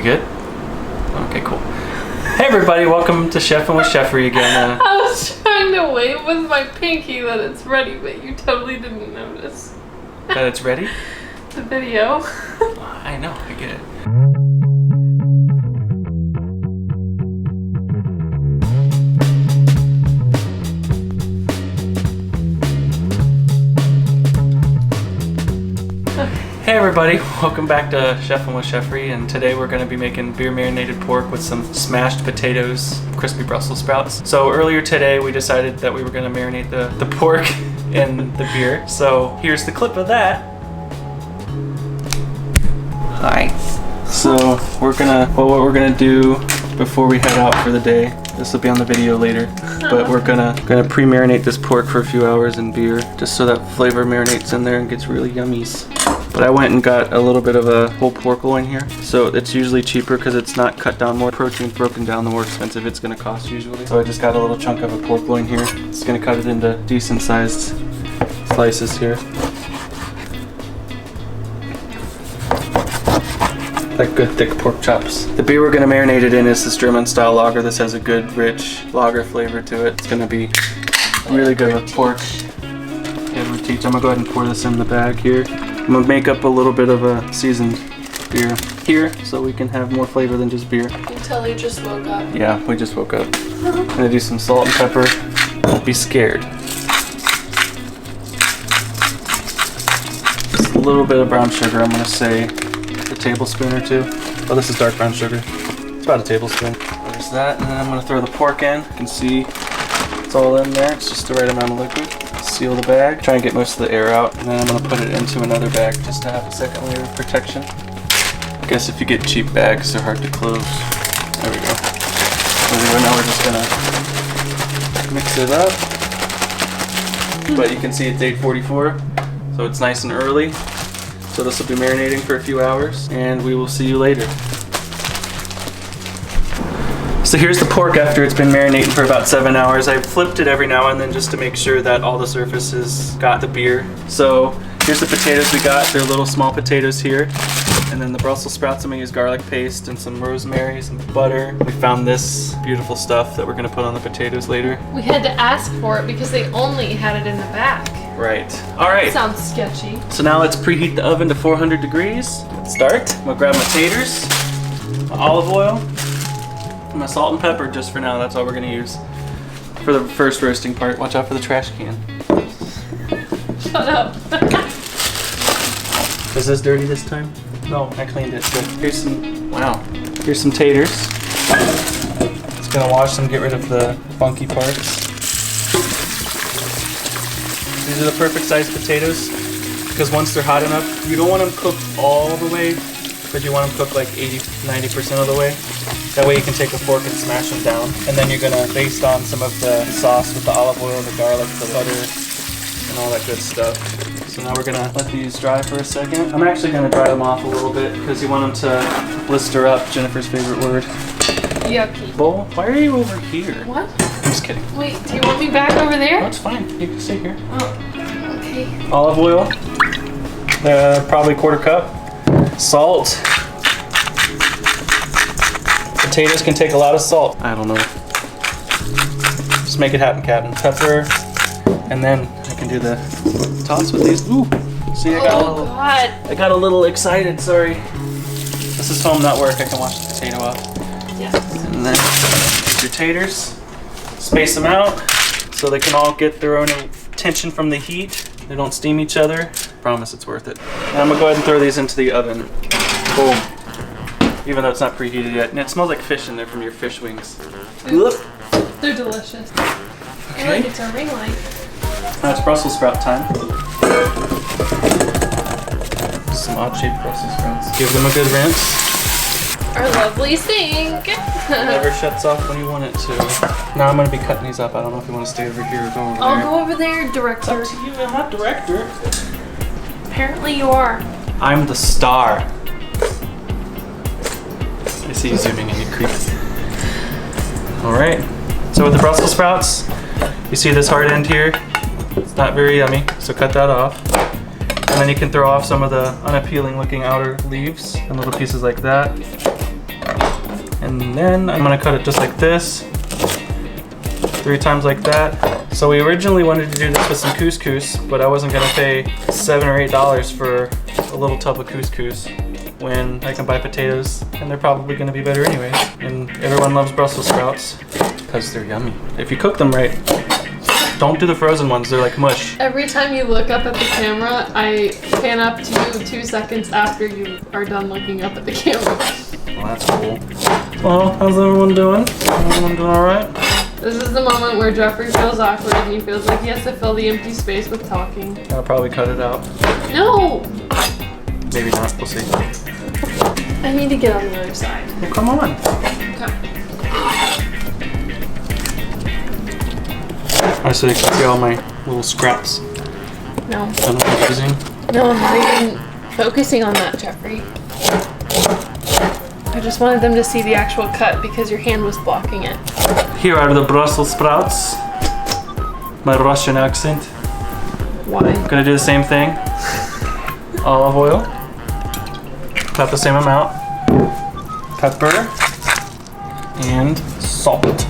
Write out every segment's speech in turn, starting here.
We good? Okay, cool. Hey everybody, welcome to Chefing with Cheffery again. I was trying to wave with my pinky that it's ready, but you totally didn't notice. That it's ready? The video. I know, I get it. Hey everybody, welcome back to Chefing with Cheffery, and today we're going to be making beer marinated pork with some smashed potatoes, crispy Brussels sprouts. So earlier today we decided that we were going to marinate the pork in the beer. So here's the clip of that. Hi. So what we're gonna do before we head out for the day, this will be on the video later, but we're gonna pre-marinate this pork for a few hours in beer just so that flavor marinates in there and gets really yummies. But I went and got a little bit of a whole pork loin here. So it's usually cheaper because it's not cut down. More protein broken down, the more expensive it's gonna cost usually. So I just got a little chunk of a pork loin here. It's gonna cut it into decent sized slices here. Like good thick pork chops. The beer we're gonna marinate it in is this German style lager. This has a good rich lager flavor to it. It's gonna be really good with pork. Yeah, with teach. I'm gonna go ahead and pour this in the bag here. I'm gonna make up a little bit of a seasoned beer here so we can have more flavor than just beer. You can tell you just woke up. Yeah, we just woke up. I'm gonna do some salt and pepper. Don't be scared. Just a little bit of brown sugar, I'm gonna say a tablespoon or two. Oh, this is dark brown sugar. It's about a tablespoon. There's that, and then I'm gonna throw the pork in. You can see it's all in there. It's just the right amount of liquid. Seal the bag, try and get most of the air out, and then I'm gonna put it into another bag just to have a second layer of protection. I guess if you get cheap bags, they're hard to close. There we go. So now we're just gonna mix it up. But you can see it's 8:44, so it's nice and early. So this will be marinating for a few hours, and we will see you later. So here's the pork after it's been marinating for about 7 hours. I flipped it every now and then just to make sure that all the surfaces got the beer. So here's the potatoes we got. They're little small potatoes here. And then the Brussels sprouts, I'm gonna use garlic paste and some rosemary, some butter. We found this beautiful stuff that we're gonna put on the potatoes later. We had to ask for it because they only had it in the back. Right. All right. That sounds sketchy. So now let's preheat the oven to 400 degrees. Let's start. I'm gonna grab my taters, my olive oil, my salt and pepper just for now. That's all we're gonna use for the first roasting part. Watch out for the trash can. Shut up. Is this dirty this time? No, I cleaned it. Good. Here's some, wow. Here's some taters. Just gonna wash them, get rid of the funky parts. These are the perfect sized potatoes because once they're hot enough, you don't want them cooked all the way, but you want them cooked like 80–90% of the way. That way you can take a fork and smash them down. And then you're gonna baste on some of the sauce with the olive oil, the garlic, the butter, and all that good stuff. So now we're gonna let these dry for a second. I'm actually gonna dry them off a little bit because you want them to blister up, Jennifer's favorite word. Yucky. Bowl, why are you over here? What? I'm just kidding. Wait, do you want me back over there? No, it's fine. You can stay here. Oh, okay. Olive oil, probably 1/4 cup. Salt. Potatoes can take a lot of salt. I don't know. Just make it happen, Captain. Pepper, and then I can do the toss with these. Ooh, see, I got a little excited. Sorry. This is home, not work. I can wash the potato off. Yeah. And then your taters. Space them out so they can all get their own tension from the heat. They don't steam each other. Promise it's worth it. And I'm gonna go ahead and throw these into the oven. Boom. Even though it's not preheated yet. And it smells like fish in there from your fish wings. They're delicious. Okay. Look, it's our ring light. Now it's Brussels sprout time. Some odd-shaped Brussels sprouts. Give them a good rinse. Our lovely sink. Never shuts off when you want it to. Now I'm going to be cutting these up. I don't know if you want to stay over here or go over there. I'll go over there, director. It's up to you. I'm not director. Apparently you are. I'm the star. I see you zooming in, you creep. Alright, so with the Brussels sprouts, you see this hard end here? It's not very yummy, so cut that off. And then you can throw off some of the unappealing looking outer leaves and little pieces like that. And then I'm gonna cut it just like this. 3 times like that. So we originally wanted to do this with some couscous, but I wasn't gonna pay $7 or $8 for a little tub of couscous when I can buy potatoes, and they're probably gonna be better anyways. And everyone loves Brussels sprouts because they're yummy. If you cook them right. Don't do the frozen ones, they're like mush. Every time you look up at the camera, I pan up to you 2 seconds after you are done looking up at the camera. Well, that's cool. Well, how's everyone doing? Everyone doing all right? This is the moment where Jeffrey feels awkward and he feels like he has to fill the empty space with talking. I'll probably cut it out. No! Maybe not, we'll see. I need to get on the other side. Well, come on. Okay. Alright, so you can see all my little scraps. No. I'm confusing. No, I'm not even focusing on that, Jeffrey. I just wanted them to see the actual cut because your hand was blocking it. Here are the Brussels sprouts. My Russian accent. Why? Gonna do the same thing. Olive oil. About the same amount. Pepper. And salt.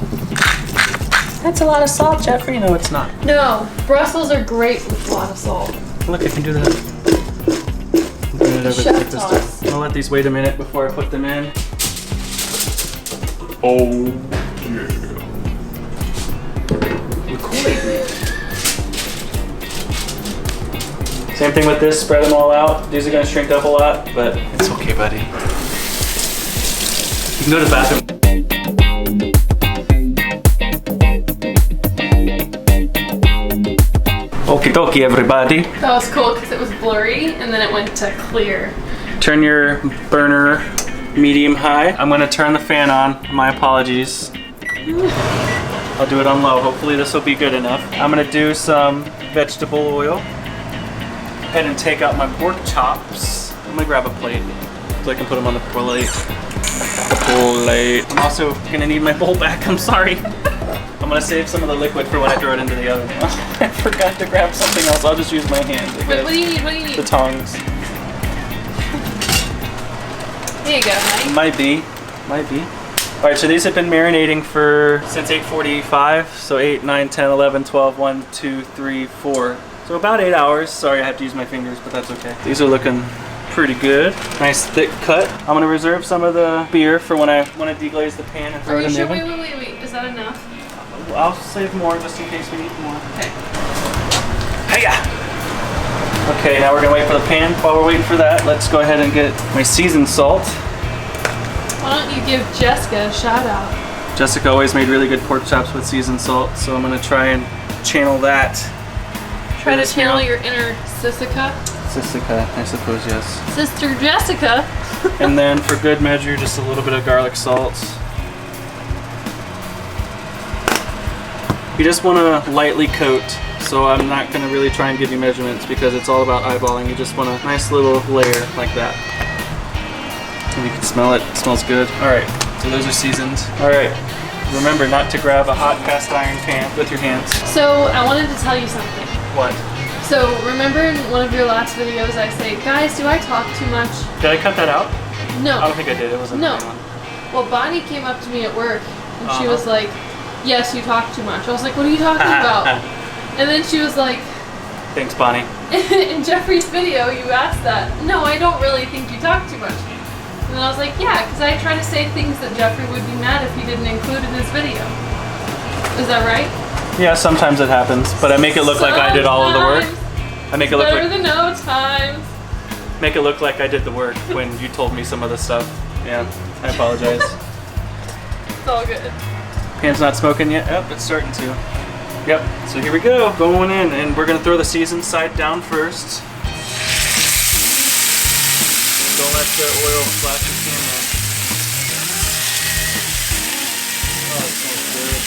That's a lot of salt, Jeffrey. No, it's not. No, Brussels are great with a lot of salt. Look, I can do that. Chef toss. I'll let these wait a minute before I put them in. Oh, yeah. Same thing with this, spread them all out. These are gonna shrink up a lot, but it's okay, buddy. You can go to the bathroom. Okie dokie, everybody. That was cool because it was blurry and then it went to clear. Turn your burner medium high. I'm gonna turn the fan on. My apologies. I'll do it on low. Hopefully this will be good enough. I'm gonna do some vegetable oil. Go ahead and take out my pork chops. I'm gonna grab a plate so I can put them on the plate. I'm also gonna need my bowl back. I'm sorry. I'm gonna save some of the liquid for when I throw it into the oven. I forgot to grab something else. I'll just use my hand. Wait, what do you need? What do you need? The tongs. There you go, honey. Might be. All right, so these have been marinating since 8:45. So 8, 9, 10, 11, 12, 1, 2, 3, 4. So about 8 hours. Sorry, I have to use my fingers, but that's okay. These are looking pretty good. Nice thick cut. I'm gonna reserve some of the beer for when I want to deglaze the pan and throw it in the oven. Wait. Is that enough? I'll save more just in case we need more. Okay. Hiya! Okay, now we're gonna wait for the pan. While we're waiting for that, let's go ahead and get my seasoned salt. Why don't you give Jessica a shout out? Jessica always made really good pork chops with seasoned salt, so I'm gonna try and channel that. Try to channel your inner Sissica. Sissica, I suppose, yes. Sister Jessica. And then for good measure, just a little bit of garlic salt. You just want to lightly coat, so I'm not going to really try and give you measurements because it's all about eyeballing. You just want a nice little layer like that. And you can smell it. It smells good. All right, so those are seasoned. All right, remember not to grab a hot cast iron pan with your hands. So I wanted to tell you something. What? So remember in one of your last videos I say, guys, do I talk too much? Did I cut that out? No. I don't think I did. It wasn't No. the main one. Well, Bonnie came up to me at work and she was like, yes, you talk too much. I was like, what are you talking about? And then she was like, thanks, Bonnie. in Jeffrey's video, you asked that. No, I don't really think you talk too much. And then I was like, yeah, because I try to say things that Jeffrey would be mad if he didn't include in his video. Is that right? Yeah, sometimes it happens, but I make it look like I did all of the work. I make it look Better like than no times. make it look like I did the work when you told me some of the stuff. Yeah, I apologize. It's all good. Pan's not smoking yet. Yep, it's starting to. Yep, so here we go. Going in, and we're gonna throw the seasoned side down first. Don't let the oil splash your pan in. Oh, it smells good.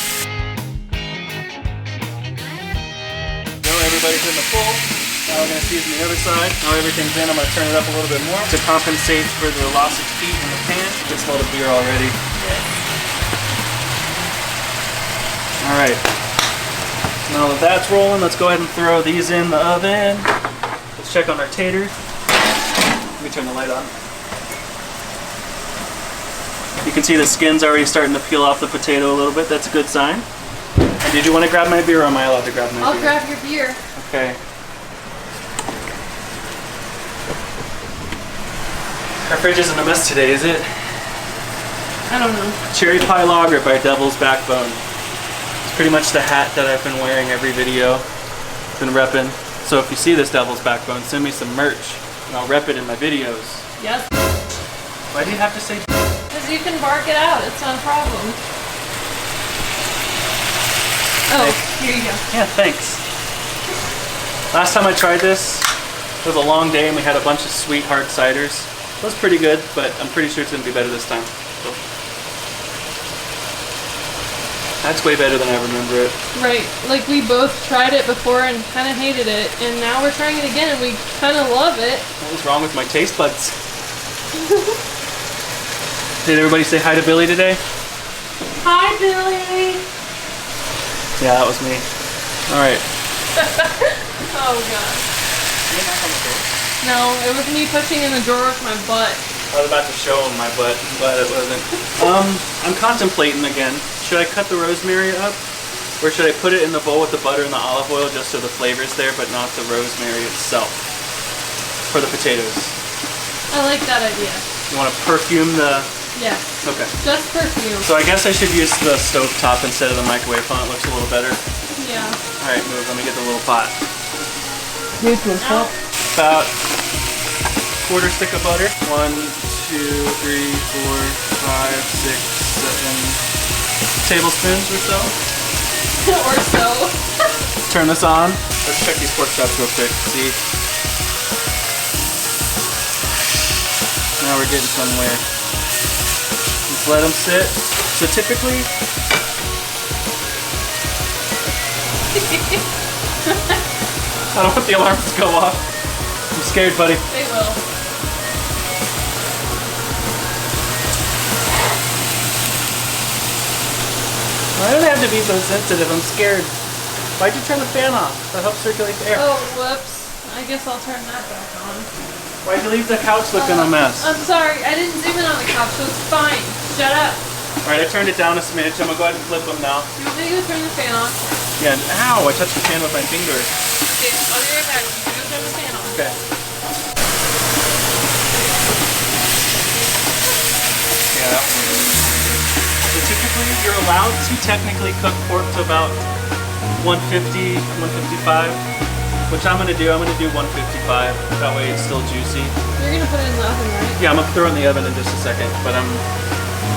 Go, everybody's in the bowl. Now we're gonna season the other side. Now everything's in, I'm gonna turn it up a little bit more to compensate for the loss of heat in the pan. You can smell the beer already. All right, now that that's rolling, let's go ahead and throw these in the oven. Let's check on our tater. Let me turn the light on. You can see the skin's already starting to peel off the potato a little bit. That's a good sign. Did you want to grab my beer or am I allowed to grab my beer? I'll grab your beer. Okay. Our fridge isn't a mess today, is it? I don't know. Cherry Pie Lager by Devil's Backbone. It's pretty much the hat that I've been wearing every video. Been repping. So if you see this Devil's Backbone, send me some merch and I'll rep it in my videos. Yes. Why do you have to say? Because you can bark it out. It's not a problem. Oh, here you go. Yeah, thanks. Last time I tried this, it was a long day and we had a bunch of sweet hard ciders. It was pretty good, but I'm pretty sure it's going to be better this time. So. That's way better than I remember it. Right. Like we both tried it before and kind of hated it, and now we're trying it again and we kind of love it. What was wrong with my taste buds? Did everybody say hi to Billy today? Hi, Billy. Yeah, that was me. All right. Oh god. No, it was me pushing in the drawer with my butt. I was about to show him my butt, but it wasn't. I'm contemplating again. Should I cut the rosemary up? Or should I put it in the bowl with the butter and the olive oil just so the flavor's there, but not the rosemary itself? For the potatoes. I like that idea. You want to perfume the... Yes. Okay. Just perfume. So I guess I should use the stove top instead of the microwave font. It looks a little better. Yeah. Alright, move. Let me get the little pot. Ow. About quarter stick of butter. 1, 2, 3, 4, 5, 6, 7 tablespoons or so. Or so. Turn this on. Let's check these pork chops real quick. See? Now we're getting somewhere. Just let them sit. So typically, I don't want the alarms to go off. I'm scared, buddy. They will. I don't have to be so sensitive. I'm scared. Why'd you turn the fan off? That helps circulate the air. Oh, whoops. I guess I'll turn that back on. Why'd you leave the couch looking a mess? I'm sorry. I didn't zoom in on the couch, so it's fine. Shut up. Alright, I turned it down a smidge. I'm gonna go ahead and flip them now. You want me to go turn the fan off? Yeah, ow, I touched the fan with my finger. Okay, I'll be right back. You go turn the fan off. Okay. Yeah, that one. So typically, you're allowed to technically cook pork to about 150, 155. Which I'm gonna do. I'm gonna do 155. That way it's still juicy. You're gonna put it in the oven, right? Yeah, I'm gonna throw it in the oven in just a second, but I'm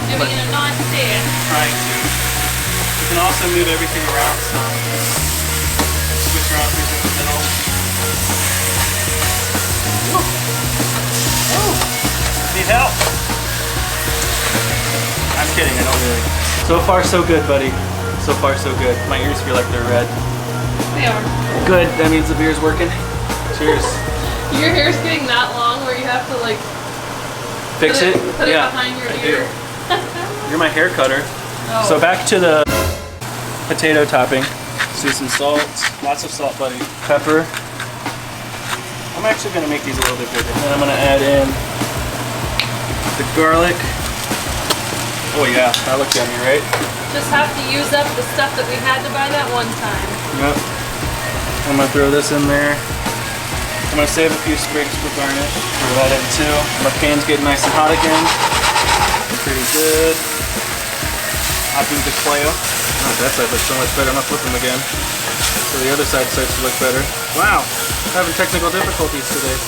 Maybe in a non-stick. trying to. You can also move everything around some. Switch around things in the middle. Ooh. Need help? I'm kidding, I don't really. So far so good, buddy. So far so good. My ears feel like they're red. They are. Good, that means the beer's working. Cheers. Your hair's getting that long where you have to like Fix it? Put Yeah, it behind your I ear. do. You're my hair cutter. Oh. So back to the potato topping. Let's do some salt. Lots of salt, buddy. Pepper. I'm actually going to make these a little bit bigger. Then I'm going to add in the garlic. Oh yeah, that looks yummy, right? Just have to use up the stuff that we had to buy that one time. Yep. I'm going to throw this in there. I'm going to save a few sprigs for garnish. Throw that in too. My pan's getting nice and hot again. Pretty good. I'll do the quail. Oh, that side looks so much better. I'm going to flip them again. So the other side starts to look better. Wow, having technical difficulties today.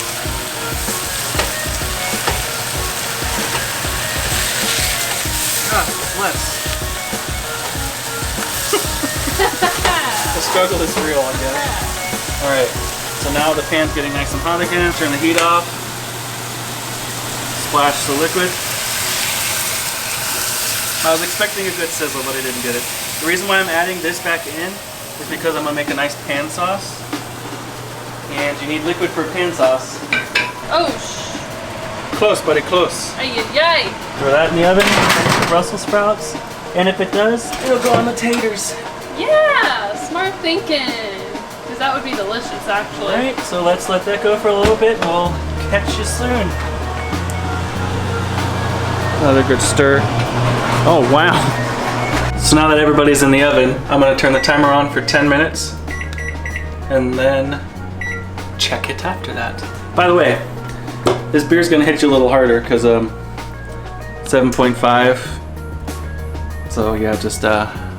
Ah, less. The struggle is real, I guess. Alright, so now the pan's getting nice and hot again. Turn the heat off. Splash the liquid. I was expecting a good sizzle, but I didn't get it. The reason why I'm adding this back in is because I'm going to make a nice pan sauce. And you need liquid for pan sauce. Oh, Close, buddy, close. Ay-yi-yi. Throw that in the oven, Brussels sprouts. And if it does, it'll go on the taters. Yeah, smart thinking. Because that would be delicious, actually. Alright, so let's let that go for a little bit and we'll catch you soon. Another good stir. Oh, wow. So now that everybody's in the oven, I'm gonna turn the timer on for 10 minutes and then check it after that. By the way, this beer's gonna hit you a little harder because 7.5. So yeah, just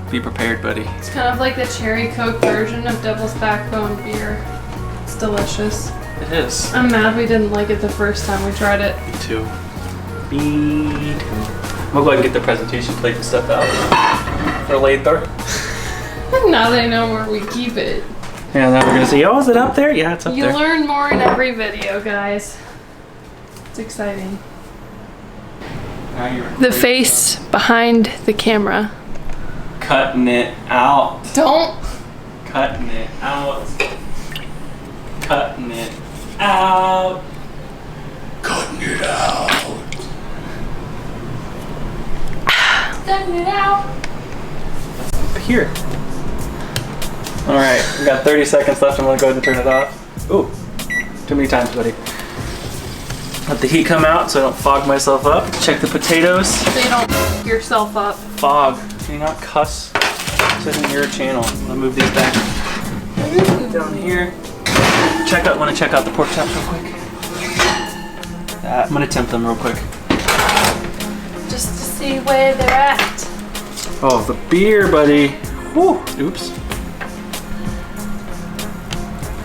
be prepared, buddy. It's kind of like the cherry Coke version of Devil's Backbone beer. It's delicious. It is. I'm mad we didn't like it the first time we tried it. Me too. Me too. I'm gonna go ahead and get the presentation plate and stuff out for later. Now they know where we keep it. Yeah, now we're gonna see, oh, is it up there? Yeah, it's up You there. learn more in every video, guys. It's exciting. Now you're The face behind the camera. cutting it out. Don't. Cutting it out. Cutting it out. Cutting it out. Cutting it out. Here. Alright, we got 30 seconds left. I'm gonna go ahead and turn it off. Ooh, too many times, buddy. Let the heat come out so I don't fog myself up. Check the potatoes. So you don't f yourself up. Fog. Can you not cuss? This isn't your channel. I'm gonna move these back down here. Wanna check out the pork chops real quick? I'm gonna tempt them real quick. Just to see where they're at. Oh, the beer, buddy. Whew. Oops.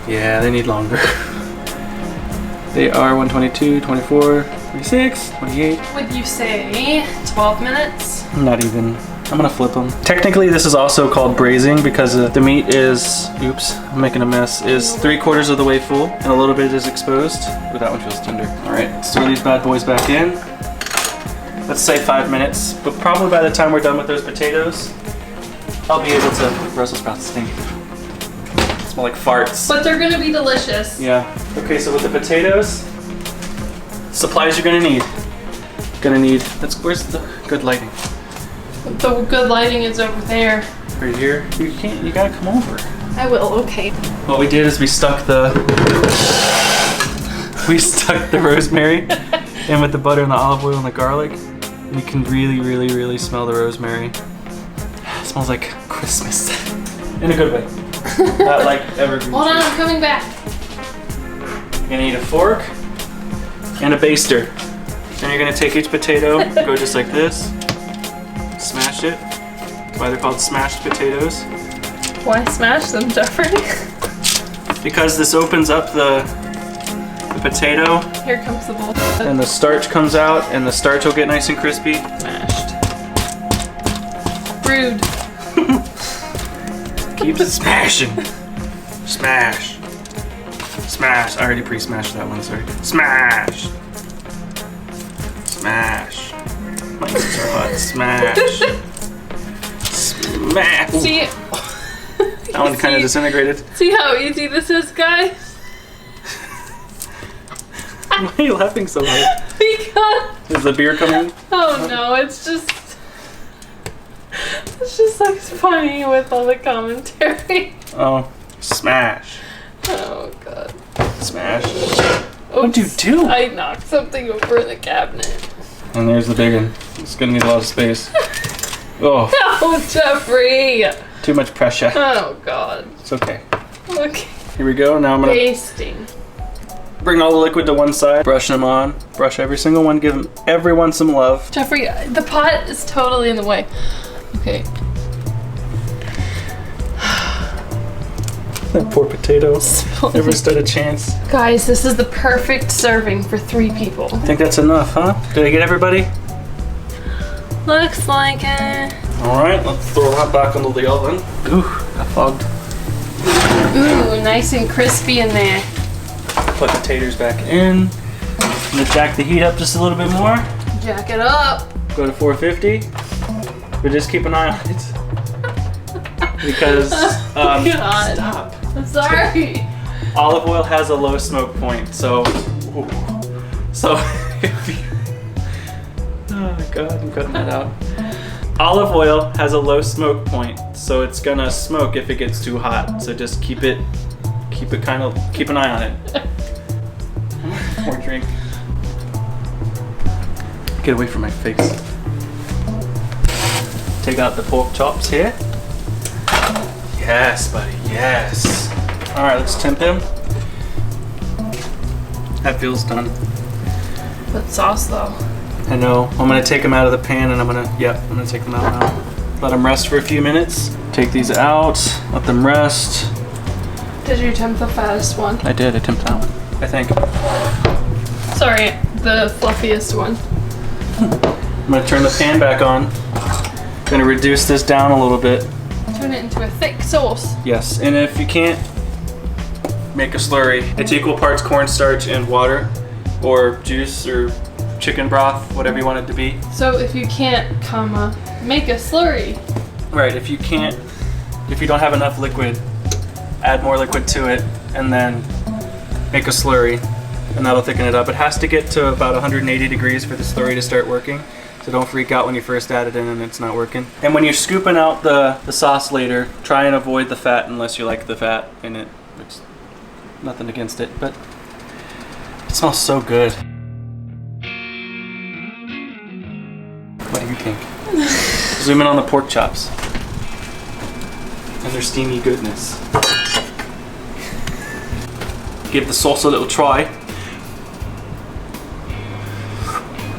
Yeah, they need longer. They are 122, 24, 26, 28. Would you say 12 minutes? Not even. I'm gonna flip them. Technically, this is also called braising because the meat is, oops, I'm making a mess, is 3/4 of the way full and a little bit is exposed. Ooh, that one feels tender. All right, let's throw these bad boys back in. Let's say 5 minutes, but probably by the time we're done with those potatoes, I'll be able to, Brussels sprouts stink. Smell like farts. But they're gonna be delicious. Yeah. Okay, so with the potatoes, supplies you're gonna need. Where's the good lighting? The good lighting is over there. Right here. You gotta come over. I will, okay. What we did is we stuck the rosemary in with the butter and the olive oil and the garlic. And you can really, really, really smell the rosemary. It smells like Christmas. In a good way. Not like evergreen. Hold on, I'm coming back. You're gonna need a fork and a baster. And you're gonna take each potato, go just like this, smash it. That's why they're called smashed potatoes. Why smash them, Jeffrey? Because this opens up the potato. Here comes the bowl. And the starch comes out, and the starch will get nice and crispy. Smashed. Rude. Keep it smashing. Smash. Smash. I already pre-smashed that one, sorry. Smash. Smash. My ears are hot. Smash. Smash. Ooh, See? that one kind of disintegrated. See how easy this is, guys? Why are you laughing so hard? Because... Is the beer coming? Oh no, it's just like funny with all the commentary. Oh, smash. Oh god. Smash. Oops. What'd you do? I knocked something over in the cabinet. And there's the big one. It's gonna need a lot of space. Oh, Oh, Jeffrey! too much pressure. Oh god. It's okay. Okay. Here we go. Now I'm gonna Basting. bring all the liquid to one side, brush them on, brush every single one, give everyone some love. Jeffrey, the pot is totally in the way. Okay. That poor potato. Never stood a chance. Guys, this is the perfect serving for 3 people. I think that's enough, huh? Did I get everybody? Looks like it. All right, let's throw that back into the oven. Ooh, got fogged. Ooh, nice and crispy in there. Put the taters back in. I'm gonna jack the heat up just a little bit more. Jack it up. Go to 450. But just keep an eye on it. Because, God. stop. I'm sorry. Olive oil has a low smoke point, so if you, oh my god, I'm cutting that out. Olive oil has a low smoke point, so it's gonna smoke if it gets too hot. So just keep an eye on it. More drink. Get away from my face. Take out the pork chops here. Yes, buddy, yes. All right, let's temp him. That feels done. But sauce though. I know. I'm gonna take them out of the pan and I'm gonna take them out now. Let them rest for a few minutes. Take these out, let them rest. Did you tempt the fattest one? I did, I temped that one, I think. Sorry, the fluffiest one. I'm gonna turn the pan back on. Gonna reduce this down a little bit. Turn it into a thick sauce. Yes, and if you can't make a slurry, it's equal parts cornstarch and water, or juice, or chicken broth, whatever you want it to be. So if you can't, make a slurry. Right, if you don't have enough liquid, add more liquid to it, and then make a slurry, and that'll thicken it up. It has to get to about 180 degrees for the slurry to start working, so don't freak out when you first add it in and it's not working. And when you're scooping out the sauce later, try and avoid the fat unless you like the fat in it, which, nothing against it, but it smells so good. What do you think? Zoom in on the pork chops and their steamy goodness. Give the sauce a little try.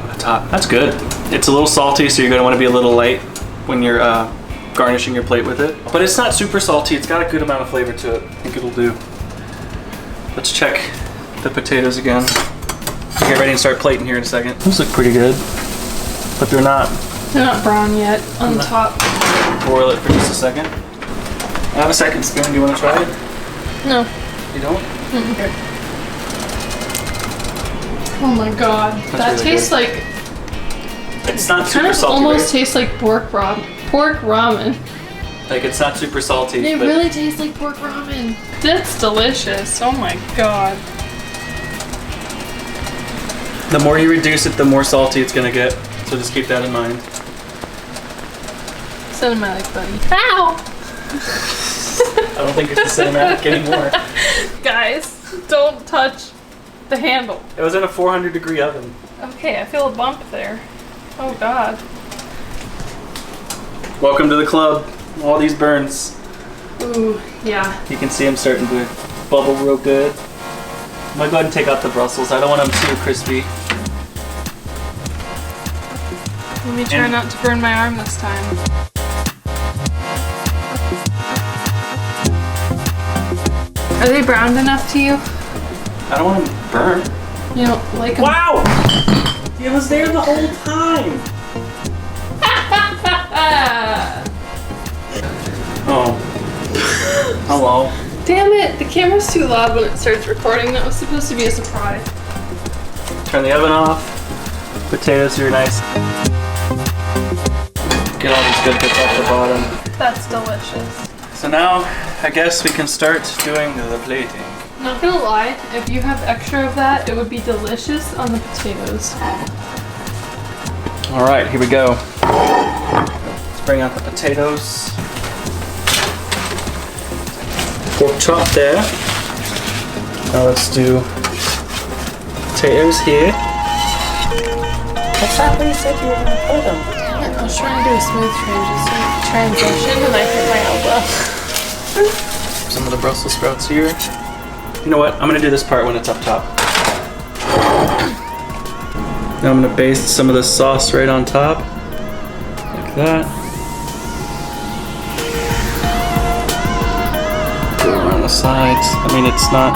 On the top. That's good. It's a little salty, so you're going to want to be a little light when you're garnishing your plate with it. But it's not super salty. It's got a good amount of flavor to it. I think it'll do. Let's check the potatoes again. Get ready and start plating here in a second. Those look pretty good, but they're not brown yet on the top. Broil it for just a second. I have a second spoon. Do you want to try it? No. You don't? Okay. Oh my god. That really tastes good. like... It's not kind super of salty, almost right? tastes like pork ramen. Like, it's not super salty. It but really tastes like pork ramen. That's delicious. Oh my god. The more you reduce it, the more salty it's gonna get. So just keep that in mind. Cinematic buddy. Ow! I don't think it's the cinematic anymore. Guys, don't touch the handle. It was in a 400-degree oven. Okay, I feel a bump there. Oh god. Welcome to the club. All these burns. Ooh, yeah. You can see them starting to bubble real good. I'm gonna go ahead and take out the Brussels. I don't want them too crispy. Let me try not to burn my arm this time. Are they browned enough to you? I don't want them burnt. You don't like them? Wow! It was there the whole time. Oh. Hello. Damn it, the camera's too loud when it starts recording. That was supposed to be a surprise. Turn the oven off. Potatoes here nice. Get all these good bits off the bottom. That's delicious. So now, I guess we can start doing the plating. Not gonna lie, if you have extra of that, it would be delicious on the potatoes. All right, here we go. Let's bring out the potatoes. Pork chop there. Now let's do potatoes here. That's not where you said you were going to put them. Damn it, I was trying to do a smooth transition and I hit my elbow. Some of the Brussels sprouts here. You know what? I'm going to do this part when it's up top. Now I'm going to baste some of the sauce right on top. Like that. Go around the sides. I mean, it's not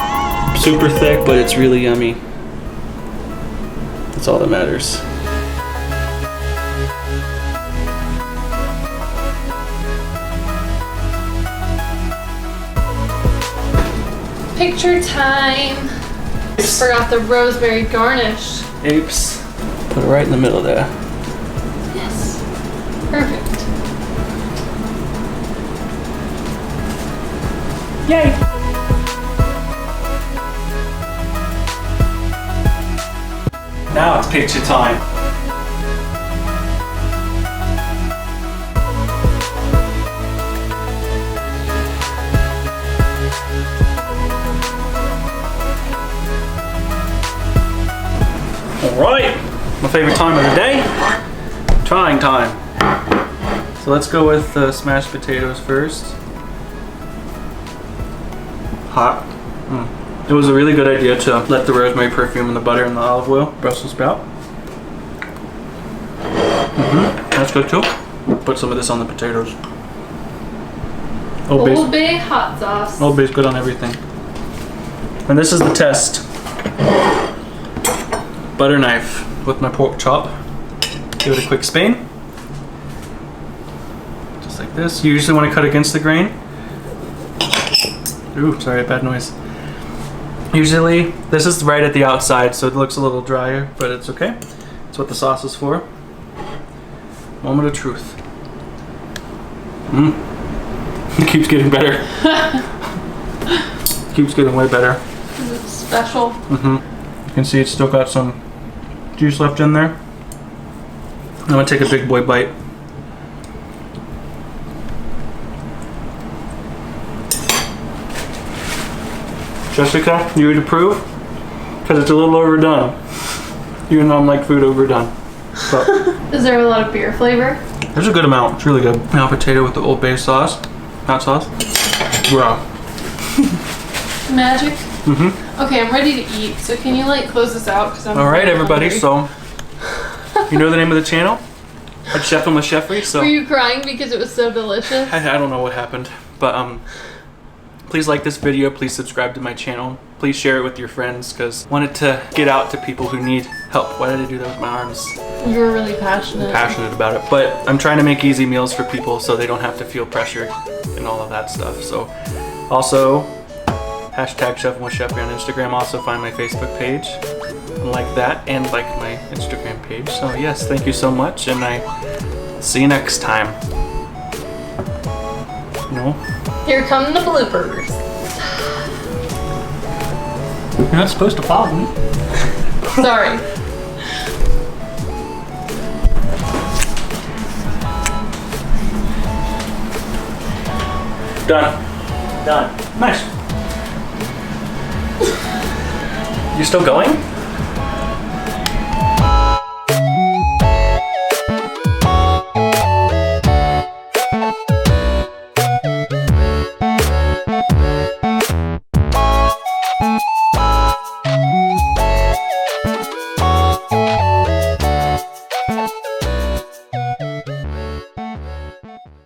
super thick, but it's really yummy. That's all that matters. Picture time. Forgot the rosemary garnish. Oops. Put it right in the middle there. Yes. Perfect. Yay! Now it's picture time. Alright, my favorite time of the day, trying time. So let's go with smashed potatoes first. Hot. It was a really good idea to let the rosemary perfume and the butter and the olive oil, Brussels sprout. That's good too. Put some of this on the potatoes. Old Bay hot sauce. Old Bay's good on everything. And this is the test. Butter knife with my pork chop. Give it a quick span. Just like this. You usually want to cut against the grain. Ooh, sorry, bad noise. Usually, this is right at the outside, so it looks a little drier, but it's okay. That's what the sauce is for. Moment of truth. It keeps getting better. Keeps getting way better. Is it special? You can see it's still got some juice left in there. I'm gonna take a big boy bite. Jessica, you would approve? Because it's a little overdone. Even though I'm like food overdone. But Is there a lot of beer flavor? there's a good amount. It's really good. Now potato with the Old Bay sauce. Hot sauce. Wow. Magic? Okay, I'm ready to eat, so can you like close this out? Cause I'm Alright really everybody, hungry. so you know the name of the channel? At Chef on the Chefry, so Were you crying because it was so delicious? I don't know what happened, but please like this video, please subscribe to my channel, please share it with your friends, because I wanted to get out to people who need help. Why did I do that with my arms? You were really passionate. I'm passionate about it, but I'm trying to make easy meals for people so they don't have to feel pressured and all of that stuff. So also hashtag Chef with Chefry on Instagram. Also find my Facebook page and like that, and like my Instagram page. So yes, thank you so much, and I see you next time. No? Here come the bloopers. You're not supposed to follow me. Sorry. Done. Done. Nice. You still going?